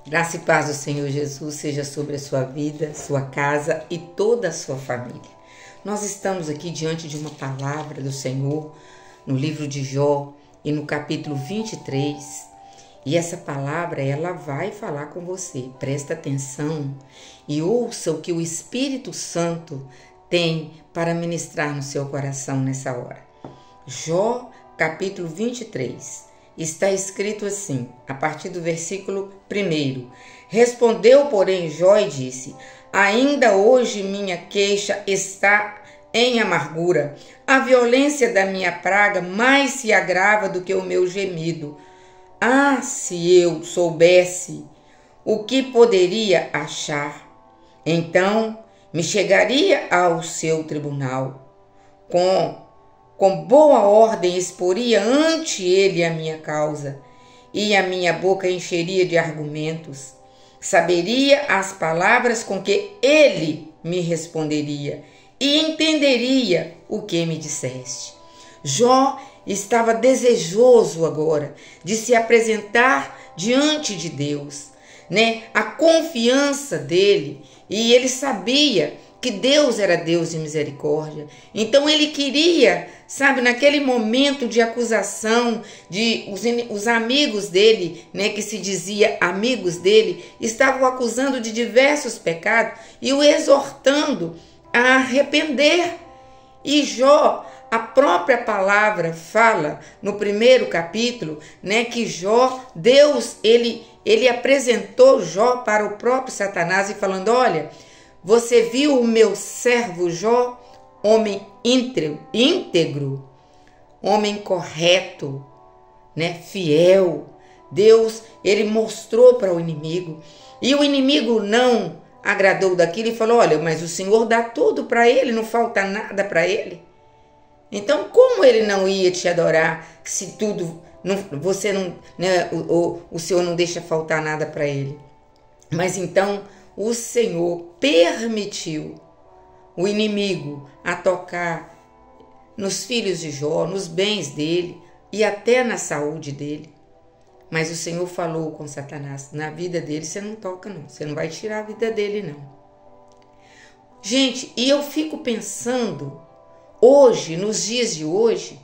Graça e paz do Senhor Jesus seja sobre a sua vida, sua casa e toda a sua família. Nós estamos aqui diante de uma palavra do Senhor no livro de Jó e no capítulo 23. E essa palavra, ela vai falar com você. Presta atenção e ouça o que o Espírito Santo tem para ministrar no seu coração nessa hora. Jó, capítulo 23. Está escrito assim, a partir do versículo 1. Respondeu, porém, Jó e disse: ainda hoje minha queixa está em amargura. A violência da minha praga mais se agrava do que o meu gemido. Ah, se eu soubesse o que poderia achar, então me chegaria ao seu tribunal. Com boa ordem exporia ante ele a minha causa, e a minha boca encheria de argumentos. Saberia as palavras com que ele me responderia, e entenderia o que me disseste. Jó estava desejoso agora de se apresentar diante de Deus, A confiança dele, e ele sabia que Deus era Deus de misericórdia. Então ele queria, naquele momento de acusação, os amigos dele, que se dizia amigos dele, estavam acusando de diversos pecados e o exortando a arrepender. E Jó, a própria palavra fala no primeiro capítulo, que Jó, Deus, ele apresentou Jó para o próprio Satanás e falando: olha, você viu o meu servo Jó, homem íntegro, homem correto, fiel. Deus, ele mostrou para o inimigo. E o inimigo não agradou daquilo e falou: olha, mas o Senhor dá tudo para ele, não falta nada para ele. Então, como ele não ia te adorar se tudo, você não, o Senhor não deixa faltar nada para ele? Mas então o Senhor permitiu o inimigo a tocar nos filhos de Jó, nos bens dele e até na saúde dele. Mas o Senhor falou com Satanás: na vida dele você não toca não, você não vai tirar a vida dele não. Gente, e eu fico pensando, hoje, nos dias de hoje,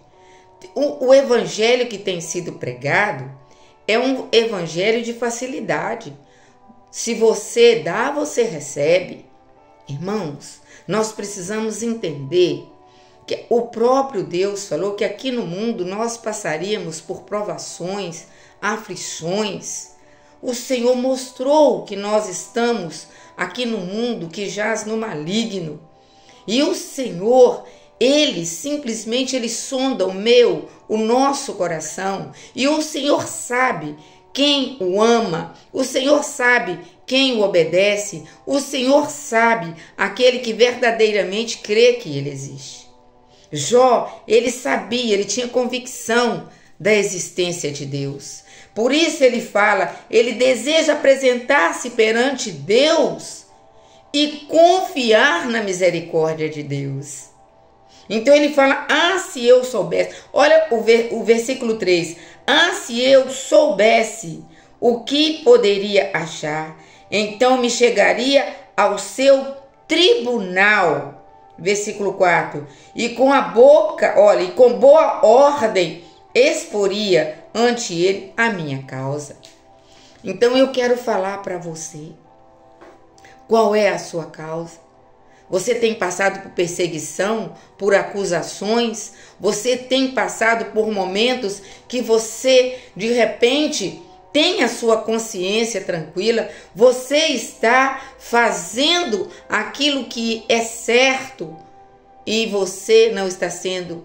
o evangelho que tem sido pregado é um evangelho de facilidade. Se você dá, você recebe. Irmãos, nós precisamos entender que o próprio Deus falou que aqui no mundo nós passaríamos por provações, aflições. O Senhor mostrou que nós estamos aqui no mundo que jaz no maligno. E o Senhor, Ele simplesmente sonda o nosso coração. E o Senhor sabe quem o ama, o Senhor sabe quem o obedece, o Senhor sabe aquele que verdadeiramente crê que Ele existe. Jó, ele sabia, ele tinha convicção da existência de Deus. Por isso ele fala, ele deseja apresentar-se perante Deus e confiar na misericórdia de Deus. Então ele fala: ah, se eu soubesse. Olha o versículo 3. Ah, se eu soubesse o que poderia achar, então me chegaria ao seu tribunal. Versículo 4. E com a boca, olha, e com boa ordem exporia ante ele a minha causa. Então eu quero falar para você, qual é a sua causa? Você tem passado por perseguição, por acusações? Você tem passado por momentos que você, de repente, tem a sua consciência tranquila? Você está fazendo aquilo que é certo e você não está sendo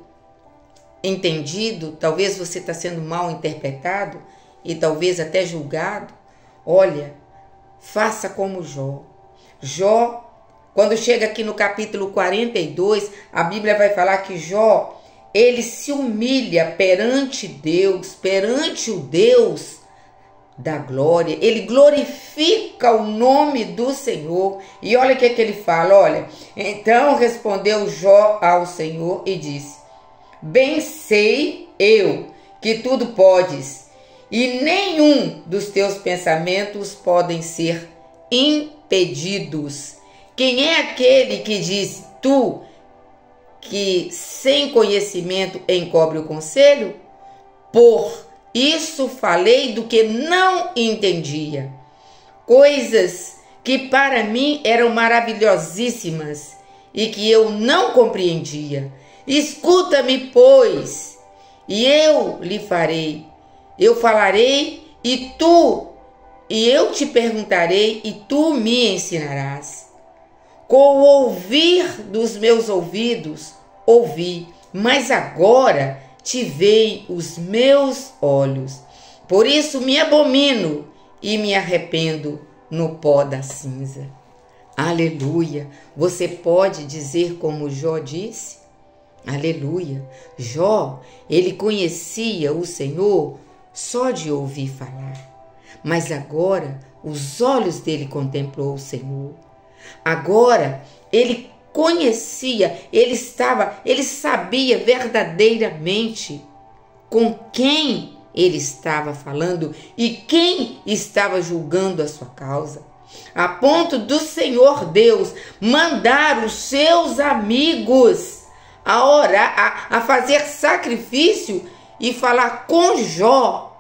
entendido? Talvez você está sendo mal interpretado e talvez até julgado? Olha, faça como Jó. Jó, quando chega aqui no capítulo 42, a Bíblia vai falar que Jó, ele se humilha perante Deus, perante o Deus da glória. Ele glorifica o nome do Senhor. E olha o que ele fala, olha. Então respondeu Jó ao Senhor e disse: bem sei eu que tudo podes e nenhum dos teus pensamentos podem ser impedidos. Quem é aquele que diz, tu, que sem conhecimento encobre o conselho? Por isso falei do que não entendia, coisas que para mim eram maravilhosíssimas e que eu não compreendia. Escuta-me, pois, e eu lhe farei. Eu falarei e eu te perguntarei e tu me ensinarás. Com o ouvir dos meus ouvidos, ouvi, mas agora te veem os meus olhos. Por isso me abomino e me arrependo no pó da cinza. Aleluia! Você pode dizer como Jó disse? Aleluia! Jó, ele conhecia o Senhor só de ouvir falar, mas agora os olhos dele contemplou o Senhor. Agora ele conhecia, ele sabia verdadeiramente com quem ele estava falando e quem estava julgando a sua causa, a ponto do Senhor Deus mandar os seus amigos a orar, a fazer sacrifício e falar com Jó,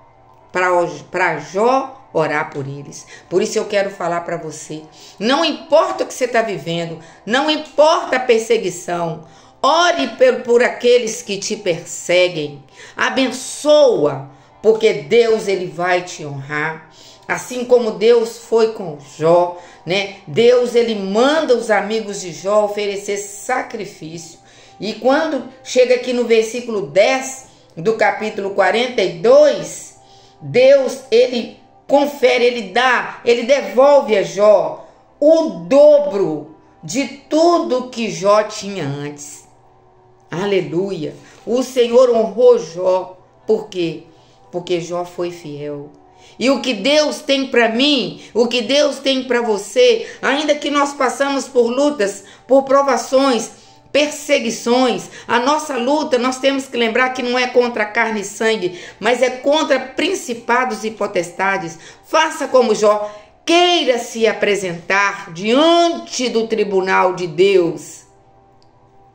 para Jó orar por eles. Por isso eu quero falar para você, não importa o que você está vivendo, não importa a perseguição, ore por aqueles que te perseguem, abençoa, porque Deus ele vai te honrar, assim como Deus foi com Jó, né? Deus ele manda os amigos de Jó oferecer sacrifício, e quando chega aqui no versículo 10 do capítulo 42, Deus ele confere, ele devolve a Jó o dobro de tudo que Jó tinha antes. Aleluia! O Senhor honrou Jó. Por quê? Porque Jó foi fiel. E o que Deus tem para mim, o que Deus tem para você, ainda que nós passamos por lutas, por provações, perseguições, a nossa luta, nós temos que lembrar que não é contra carne e sangue, mas é contra principados e potestades. Faça como Jó, queira se apresentar diante do tribunal de Deus,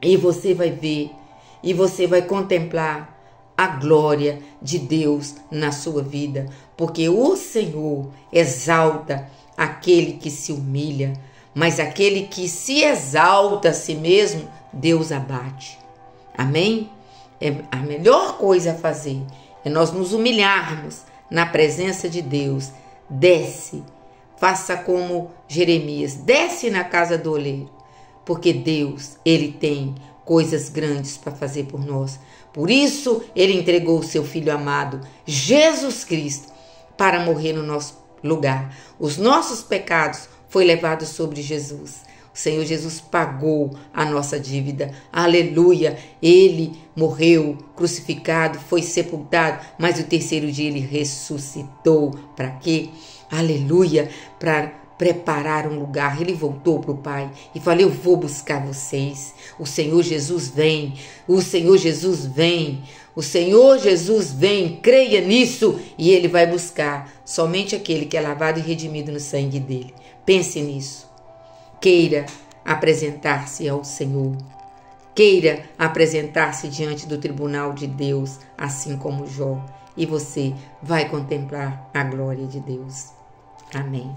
e você vai ver, e você vai contemplar a glória de Deus na sua vida, porque o Senhor exalta aquele que se humilha, mas aquele que se exalta a si mesmo, Deus abate. Amém? A melhor coisa a fazer é nós nos humilharmos na presença de Deus. Desce, faça como Jeremias, desce na casa do oleiro, porque Deus, ele tem coisas grandes para fazer por nós. Por isso, ele entregou o seu Filho amado, Jesus Cristo, para morrer no nosso lugar. Os nossos pecados foi levado sobre Jesus. O Senhor Jesus pagou a nossa dívida. Aleluia! Ele morreu, crucificado, foi sepultado, mas o terceiro dia ele ressuscitou. Para quê? Aleluia! Para preparar um lugar. Ele voltou para o Pai e falou, eu vou buscar vocês. O Senhor Jesus vem. O Senhor Jesus vem. O Senhor Jesus vem. Creia nisso. E ele vai buscar somente aquele que é lavado e redimido no sangue dele. Pense nisso. Queira apresentar-se ao Senhor. Queira apresentar-se diante do tribunal de Deus, assim como Jó. E você vai contemplar a glória de Deus. Amém.